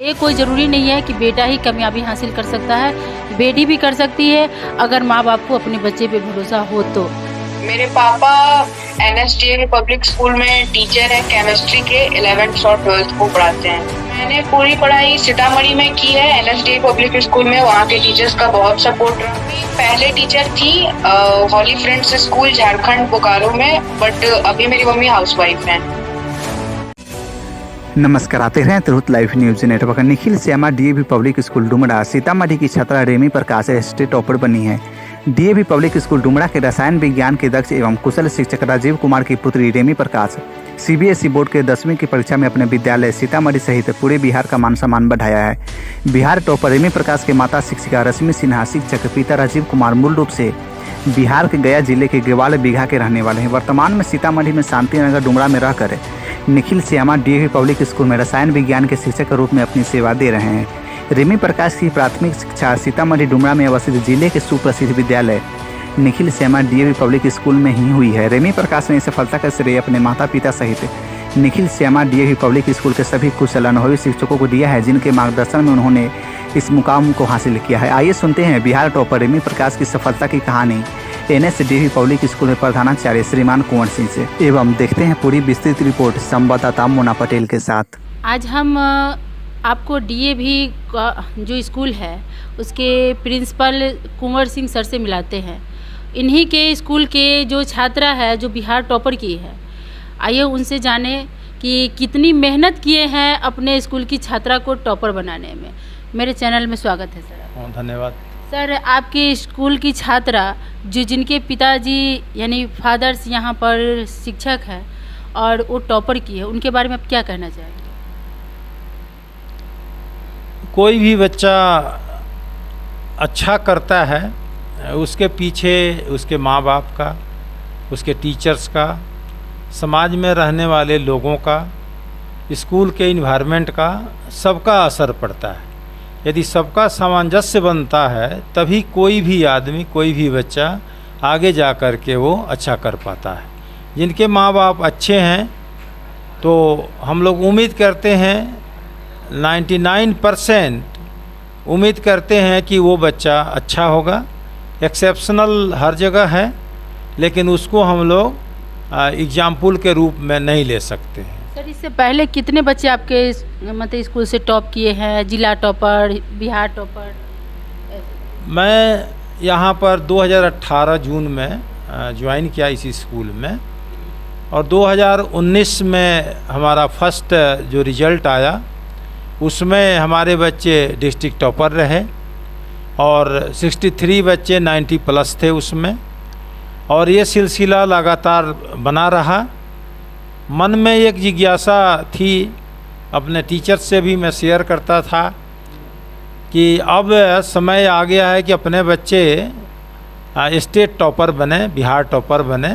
ये कोई ज़रूरी नहीं है कि बेटा ही कामयाबी हासिल कर सकता है, बेटी भी कर सकती है अगर माँ बाप को अपने बच्चे पे भरोसा हो तो। मेरे पापा NSDA पब्लिक स्कूल में टीचर है, केमिस्ट्री के 11th और 12th को पढ़ाते हैं। मैंने पूरी पढ़ाई सीतामढ़ी में की है, NSDA पब्लिक स्कूल में। वहाँ के टीचर्स का बहुत सपोर्ट रहा। पहले टीचर थी हॉली फ्रेंड्स स्कूल झारखंड बोकारो में, बट अभी मेरी मम्मी हाउसवाइफ है। नमस्कार, आते हैं तुरंत live news network. Nikhil Shyama DAV public school Dumra Sitamarhi की छात्रा रेमी प्रकाश स्टेट टॉपर बनी है। DAV पब्लिक स्कूल डुमरा के रसायन विज्ञान के दक्ष एवं कुशल शिक्षक राजीव कुमार की पुत्री रेमी प्रकाश CBSE बोर्ड के 10वीं की परीक्षा में अपने विद्यालय सीतामढ़ी सहित पूरे बिहार का मान सम्मान बढ़ाया है। बिहार टॉपर रेमी प्रकाश के माता शिक्षिका रश्मि सिन्हा, शिक्षक पिता राजीव कुमार मूल रूप से बिहार के गया जिले के ग्वाल बीघा के रहने वाले हैं। वर्तमान में सीतामढ़ी में शांतिनगर डुमरा में रहकर Nikhil Shyama DAV public school में रसायन विज्ञान के शिक्षक के रूप में अपनी सेवा दे रहे हैं। रेमी प्रकाश की प्राथमिक शिक्षा सीतामढ़ी डुमरा में अवस्थित जिले के सुप्रसिद्ध विद्यालय Nikhil Shyama DAV public school में ही हुई है। रेमी प्रकाश ने इस सफलता का श्रेय अपने माता पिता सहित Nikhil Shyama DAV public school के सभी कुशल अनुभवी शिक्षकों को दिया है, जिनके मार्गदर्शन में उन्होंने इस मुकाम को हासिल किया है। आइए सुनते हैं बिहार टॉपर रेमी प्रकाश की सफलता की कहानी NSDAV पब्लिक स्कूल में प्रधानाचार्य श्रीमान कुंवर सिंह से, एवं देखते हैं पूरी विस्तृत रिपोर्ट संवाददाता मोना पटेल के साथ। आज हम आपको DAV का जो स्कूल है उसके प्रिंसिपल कुंवर सिंह सर से मिलाते हैं। इन्हीं के स्कूल के जो छात्रा है जो बिहार टॉपर की है, आइए उनसे जाने कि कितनी मेहनत किए हैं अपने स्कूल की छात्रा को टॉपर बनाने में। मेरे चैनल में स्वागत है सर। धन्यवाद सर, आपके स्कूल की छात्रा जिनके पिताजी यानी फादर्स यहाँ पर शिक्षक हैं और वो टॉपर की है, उनके बारे में आप क्या कहना चाहेंगे? कोई भी बच्चा अच्छा करता है, उसके पीछे उसके माँ बाप का, उसके टीचर्स का, समाज में रहने वाले लोगों का, स्कूल के इन्वायरमेंट का, सबका असर पड़ता है। यदि सबका सामंजस्य बनता है तभी कोई भी आदमी, कोई भी बच्चा आगे जा कर के वो अच्छा कर पाता है। जिनके माँ बाप अच्छे हैं तो हम लोग उम्मीद करते हैं 99% उम्मीद करते हैं कि वो बच्चा अच्छा होगा। एक्सेप्शनल हर जगह है, लेकिन उसको हम लोग एग्जाम्पल के रूप में नहीं ले सकते हैं। सर, इससे पहले कितने बच्चे आपके मतलब स्कूल से टॉप किए हैं, जिला टॉपर, बिहार टॉपर? मैं यहाँ पर 2018 जून में ज्वाइन किया इसी स्कूल में, और 2019 में हमारा फर्स्ट जो रिज़ल्ट आया उसमें हमारे बच्चे डिस्ट्रिक्ट टॉपर रहे और 63 बच्चे 90+ थे उसमें, और ये सिलसिला लगातार बना रहा। मन में एक जिज्ञासा थी, अपने टीचर से भी मैं शेयर करता था कि अब समय आ गया है कि अपने बच्चे स्टेट टॉपर बने, बिहार टॉपर बने।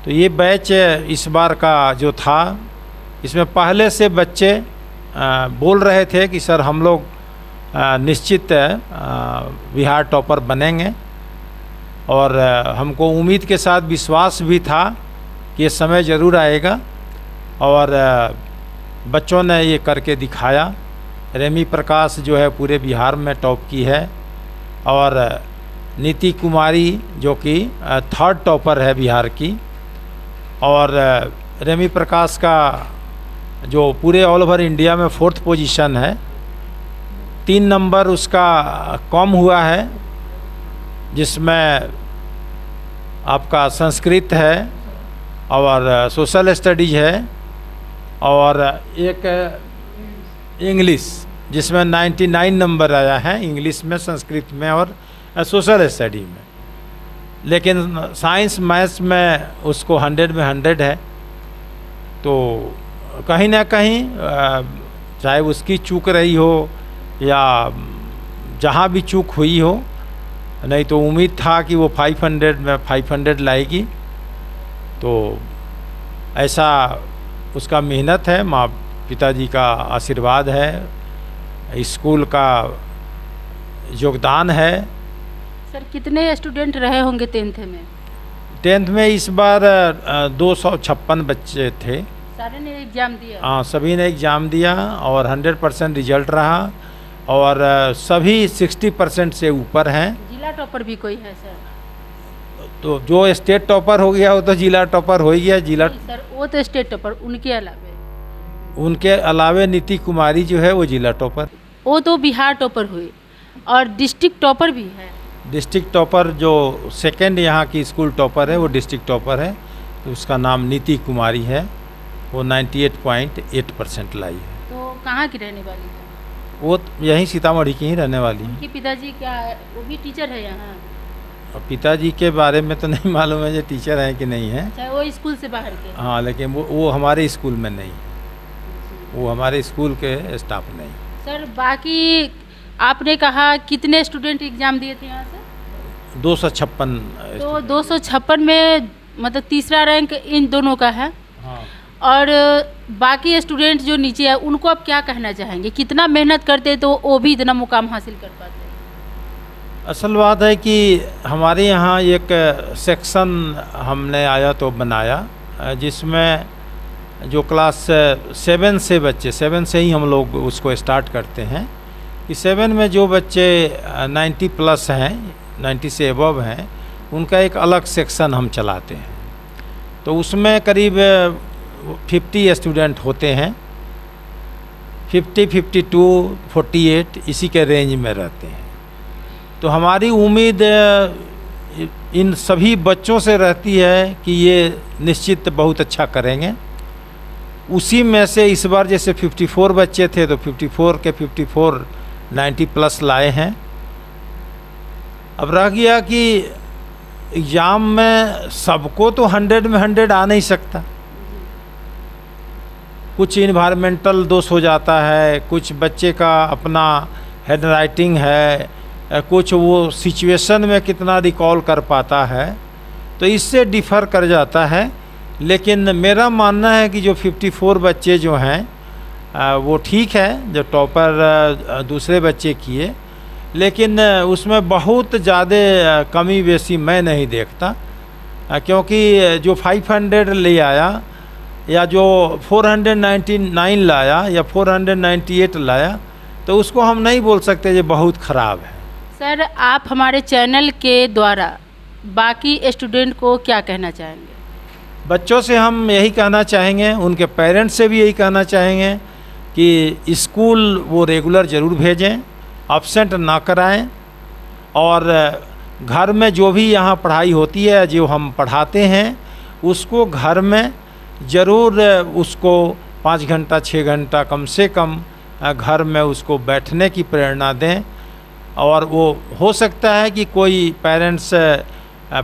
तो ये बैच इस बार का जो था, इसमें पहले से बच्चे बोल रहे थे कि सर हम लोग निश्चित बिहार टॉपर बनेंगे, और हमको उम्मीद के साथ विश्वास भी था कि ये समय ज़रूर आएगा, और बच्चों ने ये करके दिखाया। रेमी प्रकाश जो है पूरे बिहार में टॉप की है, और नीति कुमारी जो कि 3rd टॉपर है बिहार की, और रेमी प्रकाश का जो पूरे ऑल ओवर इंडिया में 4th पोजीशन है। 3 नंबर उसका कम हुआ है, जिसमें आपका संस्कृत है और सोशल स्टडीज है, और एक इंग्लिश जिसमें 99 नंबर आया है, इंग्लिश में, संस्कृत में और सोशल स्टडी में। लेकिन साइंस मैथ्स में उसको 100 में 100 है। तो कहीं ना कहीं चाहे उसकी चूक रही हो या जहाँ भी चूक हुई हो, नहीं तो उम्मीद था कि वो 500 में 500 लाएगी। तो ऐसा उसका मेहनत है, माँ पिताजी का आशीर्वाद है, स्कूल का योगदान है। सर, कितने स्टूडेंट रहे होंगे 10th में? 10th में इस बार 256 बच्चे थे। सारे ने एग्जाम दिया? हाँ, सभी ने एग्ज़ाम दिया और 100% रिजल्ट रहा और सभी 60% से ऊपर हैं। जिला टॉपर भी कोई है सर? तो जो स्टेट टॉपर हो गया वो तो जिला टॉपर हो ही गया। जिला नहीं सर, वो तो स्टेट टॉपर, उनके अलावे नीति कुमारी जो है वो जिला टॉपर। वो तो बिहार टॉपर हुई और डिस्ट्रिक्ट टॉपर भी है। डिस्ट्रिक्ट टॉपर जो सेकंड यहाँ की स्कूल टॉपर है वो डिस्ट्रिक्ट टॉपर है, तो उसका नाम नीति कुमारी है। वो 98.8% लाई है। तो कहाँ की रहने वाली है? वो यहीं सीतामढ़ी की ही रहने वाली है। उनके पिताजी क्या वो भी टीचर है यहाँ? और पिताजी के बारे में तो नहीं मालूम है, ये टीचर हैं कि नहीं है। चाहे वो स्कूल से बाहर के? हाँ, लेकिन वो हमारे स्कूल में नहीं, वो हमारे स्कूल के स्टाफ नहीं। सर बाकी आपने कहा कितने स्टूडेंट एग्जाम दिए थे यहाँ से? 256। तो 256 में मतलब तीसरा रैंक इन दोनों का है। हाँ। और बाकी स्टूडेंट जो नीचे है उनको आप क्या कहना चाहेंगे? कितना मेहनत करते तो वो भी इतना मुकाम हासिल कर पाते? असल बात है कि हमारे यहाँ एक सेक्शन हमने आया तो बनाया जिसमें जो क्लास 7 से बच्चे 7 से ही हम लोग उसको स्टार्ट करते हैं कि 7 में जो बच्चे 90 प्लस हैं, 90 से अबव हैं, उनका एक अलग सेक्शन हम चलाते हैं। तो उसमें करीब 50 स्टूडेंट होते हैं, 50, 52, 48 इसी के रेंज में रहते हैं। तो हमारी उम्मीद इन सभी बच्चों से रहती है कि ये निश्चित बहुत अच्छा करेंगे। उसी में से इस बार जैसे 54 बच्चे थे तो 54 के 54 90 प्लस लाए हैं। अब रह गया कि एग्ज़ाम में सबको तो 100 में 100 आ नहीं सकता। कुछ इन्वायरमेंटल दोष हो जाता है, कुछ बच्चे का अपना हैंड राइटिंग है, कुछ वो सिचुएशन में कितना रिकॉल कर पाता है, तो इससे डिफ़र कर जाता है। लेकिन मेरा मानना है कि जो 54 बच्चे जो हैं वो ठीक है, जो टॉपर दूसरे बच्चे किए, लेकिन उसमें बहुत ज़्यादा कमी बेसी मैं नहीं देखता, क्योंकि जो 500 ले आया या जो 499 लाया या 498 लाया तो उसको हम नहीं बोल सकते ये बहुत ख़राब है। सर आप हमारे चैनल के द्वारा बाकी स्टूडेंट को क्या कहना चाहेंगे? बच्चों से हम यही कहना चाहेंगे, उनके पेरेंट्स से भी यही कहना चाहेंगे कि स्कूल वो रेगुलर ज़रूर भेजें, एब्सेंट ना कराएं, और घर में जो भी यहाँ पढ़ाई होती है, जो हम पढ़ाते हैं, उसको घर में ज़रूर उसको 5 घंटा 6 घंटा कम से कम घर में उसको बैठने की प्रेरणा दें। और वो हो सकता है कि कोई पेरेंट्स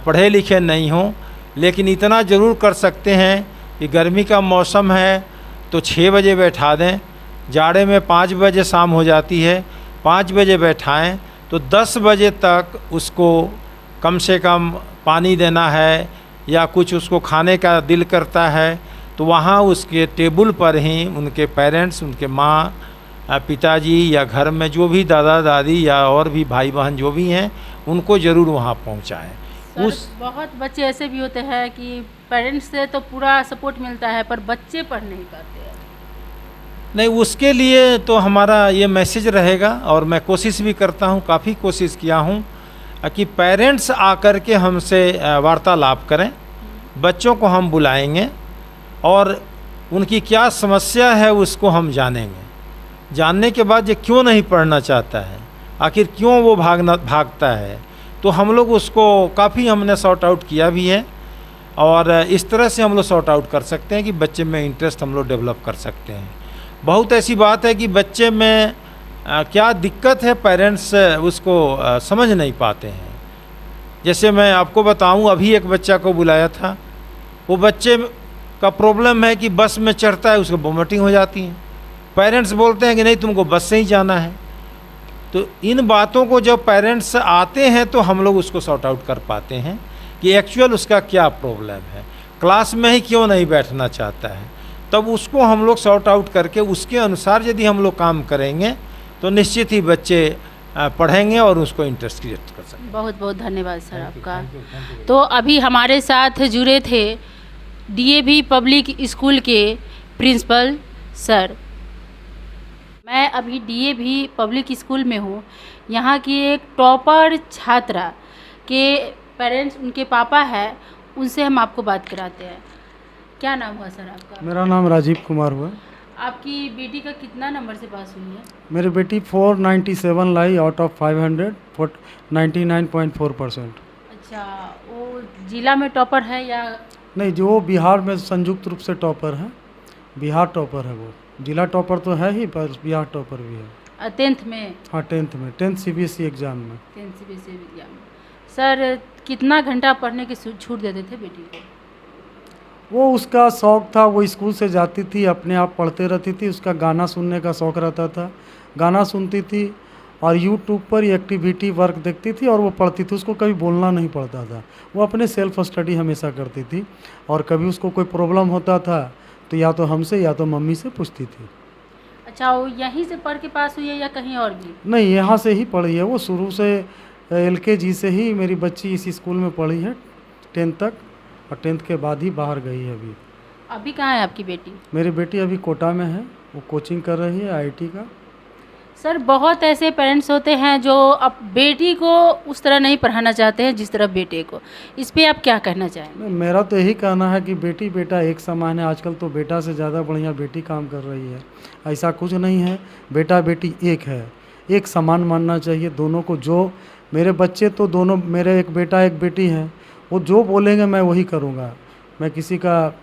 पढ़े लिखे नहीं हों, लेकिन इतना ज़रूर कर सकते हैं कि गर्मी का मौसम है तो 6 बजे बैठा दें, जाड़े में 5 बजे शाम हो जाती है, 5 बजे बैठाएं तो 10 बजे तक उसको कम से कम पानी देना है, या कुछ उसको खाने का दिल करता है तो वहाँ उसके टेबल पर ही उनके पेरेंट्स, उनके माँ पिताजी या घर में जो भी दादा दादी या और भी भाई बहन जो भी हैं, उनको ज़रूर वहाँ पहुँचाएँ। उस बहुत बच्चे ऐसे भी होते हैं कि पेरेंट्स से तो पूरा सपोर्ट मिलता है पर बच्चे पढ़ नहीं पाते हैं। नहीं, उसके लिए तो हमारा ये मैसेज रहेगा, और मैं कोशिश भी करता हूँ, काफ़ी कोशिश किया हूँ कि पेरेंट्स आकर के हमसे वार्तालाप करें। बच्चों को हम बुलाएंगे और उनकी क्या समस्या है उसको हम जानेंगे। जानने के बाद ये क्यों नहीं पढ़ना चाहता है, आखिर क्यों वो भागता है, तो हम लोग उसको काफ़ी हमने सॉर्ट आउट किया भी है, और इस तरह से हम लोग सॉर्ट आउट कर सकते हैं कि बच्चे में इंटरेस्ट हम लोग डेवलप कर सकते हैं। बहुत ऐसी बात है कि बच्चे में क्या दिक्कत है, पेरेंट्स उसको समझ नहीं पाते हैं। जैसे मैं आपको बताऊं, अभी एक बच्चा को बुलाया था, वो बच्चे का प्रॉब्लम है कि बस में चढ़ता है उसको वोमिटिंग हो जाती है, पेरेंट्स बोलते हैं कि नहीं तुमको बस से ही जाना है। तो इन बातों को जब पेरेंट्स आते हैं तो हम लोग उसको सॉर्ट आउट कर पाते हैं कि एक्चुअल उसका क्या प्रॉब्लम है, क्लास में ही क्यों नहीं बैठना चाहता है। तब उसको हम लोग सॉर्ट आउट करके उसके अनुसार यदि हम लोग काम करेंगे तो निश्चित ही बच्चे पढ़ेंगे और उसको इंटरेस्ट क्रिएट कर सकते हैं। बहुत बहुत धन्यवाद सर आपका। तो अभी हमारे साथ जुड़े थे डीएवी पब्लिक स्कूल के प्रिंसिपल सर, मैं अभी डीएवी पब्लिक स्कूल में हूँ। यहाँ की एक टॉपर छात्रा के पेरेंट्स, उनके पापा है, उनसे हम आपको बात कराते हैं। क्या नाम हुआ सर आपका? मेरा नाम राजीव कुमार हुआ। आपकी बेटी का कितना नंबर से पास हुई है? मेरी बेटी 497 लाई आउट ऑफ 500, 99.4%। अच्छा, वो जिला में टॉपर है या? नहीं, जो बिहार में संयुक्त रूप से टॉपर है, बिहार टॉपर है वो। जिला टॉपर तो है ही, पर बिहार टॉपर भी है। 10th में? हाँ, 10th में, 10th CBSE एग्ज़ाम में। 10th CBSE एग्जाम में। सर, कितना घंटा पढ़ने की छूट देते थे बेटी को? वो उसका शौक़ था, वो स्कूल से जाती थी, अपने आप पढ़ते रहती थी। उसका गाना सुनने का शौक़ रहता था, गाना सुनती थी और यूट्यूब पर एक्टिविटी वर्क देखती थी और वो पढ़ती थी। उसको कभी बोलना नहीं पड़ता था, वो अपने सेल्फ स्टडी हमेशा करती थी। और कभी उसको कोई प्रॉब्लम होता था तो या तो हमसे या तो मम्मी से पूछती थी। अच्छा, वो यहीं से पढ़ के पास हुई है या कहीं और भी? नहीं, यहाँ से ही पढ़ी है वो। शुरू से LKG से ही मेरी बच्ची इसी स्कूल में पढ़ी है 10th तक, और 10th के बाद ही बाहर गई है। अभी कहाँ है आपकी बेटी? मेरी बेटी अभी कोटा में है, वो कोचिंग कर रही है IIT का। सर, बहुत ऐसे पेरेंट्स होते हैं जो अब बेटी को उस तरह नहीं पढ़ाना चाहते हैं जिस तरह बेटे को। इस पे आप क्या कहना चाहेंगे? मेरा तो यही कहना है कि बेटी बेटा एक समान है। आजकल तो बेटा से ज़्यादा बढ़िया बेटी काम कर रही है। ऐसा कुछ नहीं है, बेटा बेटी एक है, एक समान मानना चाहिए दोनों को। जो मेरे बच्चे तो दोनों, मेरे एक बेटा एक बेटी है, वो जो बोलेंगे मैं वही करूँगा। मैं किसी का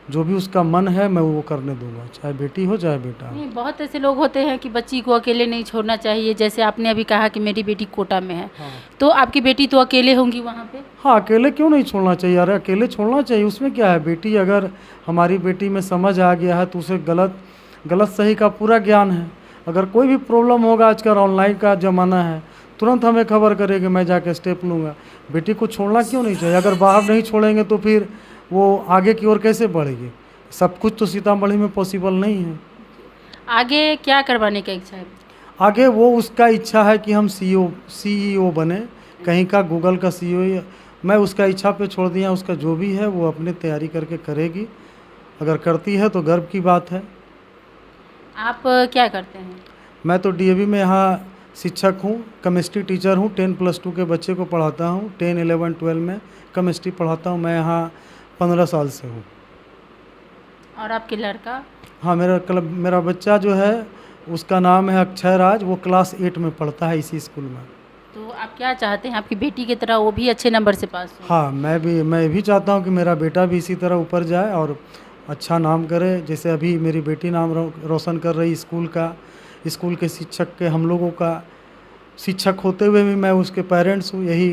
जो भी उसका मन है मैं वो करने दूंगा, चाहे बेटी हो चाहे बेटा। नहीं, बहुत ऐसे लोग होते हैं कि बच्ची को अकेले नहीं छोड़ना चाहिए। जैसे आपने अभी कहा कि मेरी बेटी कोटा में है। हाँ। तो आपकी बेटी तो अकेले होंगी वहाँ पे? हाँ, अकेले क्यों नहीं छोड़ना चाहिए? अरे अकेले छोड़ना चाहिए, उसमें क्या है। बेटी, अगर हमारी बेटी में समझ आ गया है तो उसे गलत सही का पूरा ज्ञान है। अगर कोई भी प्रॉब्लम होगा, आजकल ऑनलाइन का ज़माना है, तुरंत हमें खबर करेगी, मैं जाके स्टेप लूँगा। बेटी को छोड़ना क्यों नहीं चाहिए? अगर बाहर नहीं छोड़ेंगे तो फिर वो आगे की ओर कैसे बढ़ेगी? सब कुछ तो सीतामढ़ी में पॉसिबल नहीं है। आगे क्या करवाने का इच्छा है? आगे वो उसका इच्छा है कि हम CEO बने, कहीं का गूगल का CEO। मैं उसका इच्छा पे छोड़ दिया, उसका जो भी है वो अपने तैयारी करके करेगी। अगर करती है तो गर्व की बात है। आप क्या करते हैं? मैं तो DAV में यहाँ शिक्षक हूँ, केमिस्ट्री टीचर हूँ। 10+2 के बच्चे को पढ़ाता हूँ। 10, 11, 12 में केमिस्ट्री पढ़ाता हूँ। मैं यहाँ 15 साल से हूँ। और आपके लड़का? हाँ, मेरा बच्चा जो है उसका नाम है अक्षय राज, वो क्लास 8 में पढ़ता है इसी स्कूल में। तो आप क्या चाहते हैं आपकी बेटी की तरह वो भी अच्छे नंबर से पास हो? हाँ, मैं भी चाहता हूँ कि मेरा बेटा भी इसी तरह ऊपर जाए और अच्छा नाम करे। जैसे अभी मेरी बेटी नाम रोशन कर रही स्कूल का, स्कूल के शिक्षक के, हम लोगों का शिक्षक होते हुए भी मैं उसके पेरेंट्स हूँ। यही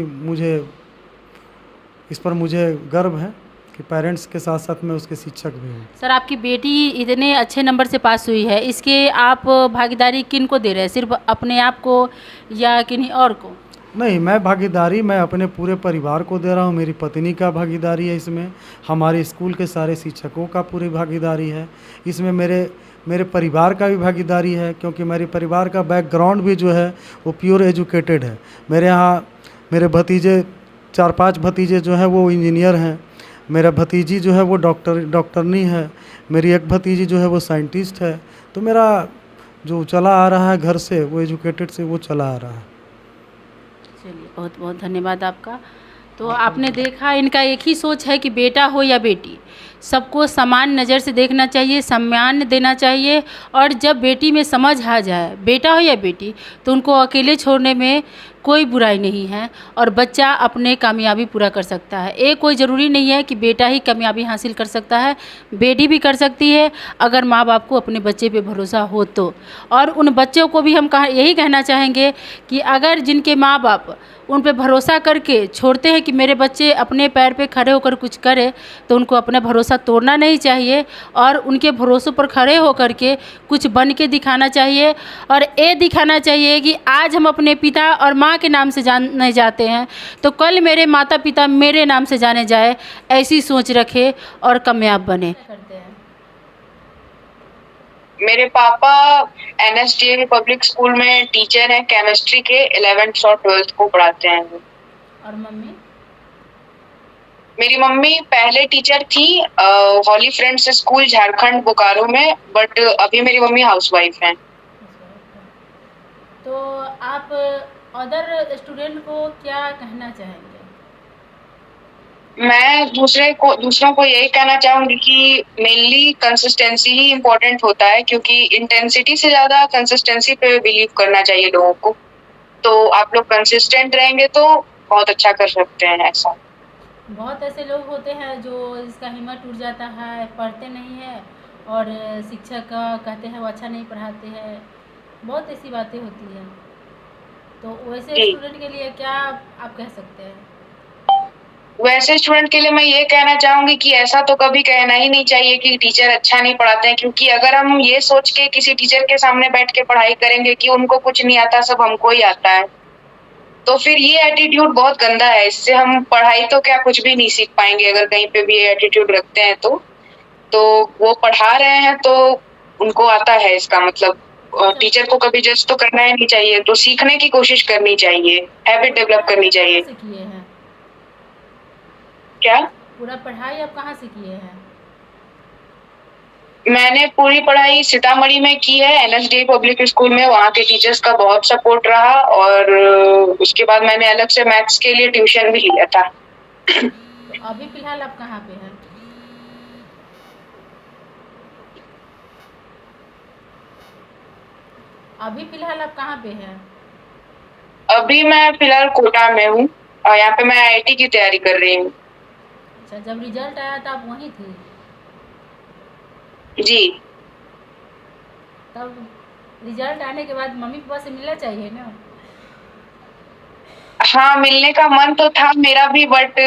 इस पर मुझे गर्व है कि पेरेंट्स के साथ साथ मैं उसके शिक्षक भी हूँ। सर, आपकी बेटी इतने अच्छे नंबर से पास हुई है, इसके आप भागीदारी किन को दे रहे हैं? सिर्फ अपने आप को या किन्हीं और को? नहीं, मैं भागीदारी मैं अपने पूरे परिवार को दे रहा हूँ। मेरी पत्नी का भागीदारी है इसमें, हमारे स्कूल के सारे शिक्षकों का पूरी भागीदारी है इसमें, मेरे परिवार का भी भागीदारी है। क्योंकि मेरे परिवार का बैकग्राउंड भी जो है वो प्योर एजुकेटेड है। मेरे यहाँ मेरे भतीजे 4-5 भतीजे जो हैं वो इंजीनियर हैं। मेरा भतीजी जो है वो डॉक्टरनी है। मेरी एक भतीजी जो है वो साइंटिस्ट है। तो मेरा जो चला आ रहा है घर से, वो एजुकेटेड से वो चला आ रहा है। चलिए, बहुत बहुत धन्यवाद आपका। तो आपने देखा, इनका एक ही सोच है कि बेटा हो या बेटी, सबको समान नज़र से देखना चाहिए, सम्मान देना चाहिए। और जब बेटी में समझ आ जाए, बेटा हो या बेटी, तो उनको अकेले छोड़ने में कोई बुराई नहीं है और बच्चा अपने कामयाबी पूरा कर सकता है। ये कोई ज़रूरी नहीं है कि बेटा ही कामयाबी हासिल कर सकता है, बेटी भी कर सकती है अगर माँ बाप को अपने बच्चे पे भरोसा हो तो। और उन बच्चों को भी हम यही कहना चाहेंगे कि अगर जिनके माँ बाप उन पे भरोसा करके छोड़ते हैं कि मेरे बच्चे अपने पैर पे खड़े होकर कुछ करे, तो उनको अपना भरोसा तोड़ना नहीं चाहिए और उनके भरोसों पर खड़े होकर के कुछ बन के दिखाना चाहिए। और ये दिखाना चाहिए कि आज हम अपने पिता और माँ के नाम से जाने जाते हैं, तो कल मेरे माता पिता मेरे नाम से जाने जाए, ऐसी सोच रखे और कामयाब बने। मेरे पापा NSDA पब्लिक स्कूल में टीचर हैं, केमिस्ट्री के 11th और 12th को पढ़ाते हैं। और मम्मी? मेरी मम्मी पहले टीचर थी हॉली फ्रेंड्स स्कूल झारखंड बोकारो में, बट अभी मेरी मम्मी हाउसवाइफ हैं। तो आप अदर स्टूडेंट को क्या कहना चाहेंगे? मैं दूसरों को यही कहना चाहूंगी कि मेनली कंसिस्टेंसी ही इम्पोर्टेंट होता है, क्योंकि इंटेंसिटी से ज्यादा कंसिस्टेंसी पे बिलीव करना चाहिए लोगों को। तो आप लोग कंसिस्टेंट रहेंगे तो बहुत अच्छा कर सकते हैं। ऐसा बहुत ऐसे लोग होते हैं जो जिसका हिम्मत टूट जाता है, पढ़ते नहीं है और शिक्षक कहते हैं वो अच्छा नहीं पढ़ाते हैं, बहुत ऐसी बातें होती हैं। तो वैसे जी। स्टूडेंट के लिए क्या आप कह सकते हैं? वैसे स्टूडेंट के लिए मैं ये कहना चाहूंगी कि ऐसा तो कभी कहना ही नहीं चाहिए कि टीचर अच्छा नहीं पढ़ाते हैं, क्योंकि अगर हम ये सोच के किसी टीचर के सामने बैठ के पढ़ाई करेंगे कि उनको कुछ नहीं आता, सब हमको ही आता है, तो फिर ये एटीट्यूड बहुत गंदा है। इससे हम पढ़ाई तो क्या कुछ भी नहीं सीख पाएंगे अगर कहीं पे भी ये एटीट्यूड रखते हैं तो वो पढ़ा रहे हैं तो उनको आता है, इसका मतलब टीचर को कभी जज तो करना ही नहीं चाहिए, तो सीखने की कोशिश करनी चाहिए, हैबिट डेवलप करनी चाहिए। कहाँ से किए हैं? क्या? पूरा पढ़ाई आप कहाँ से किए हैं? मैंने पूरी पढ़ाई सीतामढ़ी में की है, एनएसडी पब्लिक स्कूल में। वहाँ के टीचर्स का बहुत सपोर्ट रहा और उसके बाद मैंने अलग से मैथ्स के लिए ट्यूशन भी लिया था। अभी फिलहाल आप कहाँ पे हैं? अभी फिलहाल आप कहाँ पे हैं? अभी मैं फिलहाल कोटा में हूँ और यहाँ पे मैं आईआईटी की तैयारी कर रही हूँ। अच्छा, जब रिजल्ट आया था आप वहीं थी? जी। तब रिजल्ट आने के बाद मम्मी पापा से मिलना चाहिए ना? हाँ, मिलने का मन तो था मेरा भी, बट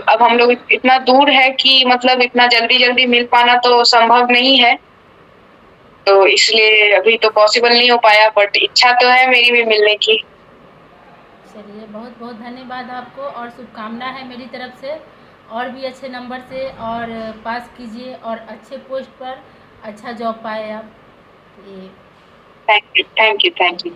अब हम लोग इतना दूर है कि मतलब इतना जल्दी मिल पाना तो संभव नहीं है, तो इसलिए अभी तो पॉसिबल नहीं हो पाया, बट इच्छा तो है मेरी भी मिलने की। चलिए, बहुत बहुत धन्यवाद आपको और शुभकामना है मेरी तरफ से, और भी अच्छे नंबर से और पास कीजिए और अच्छे पोस्ट पर अच्छा जॉब पाए आप। ये थैंक यू।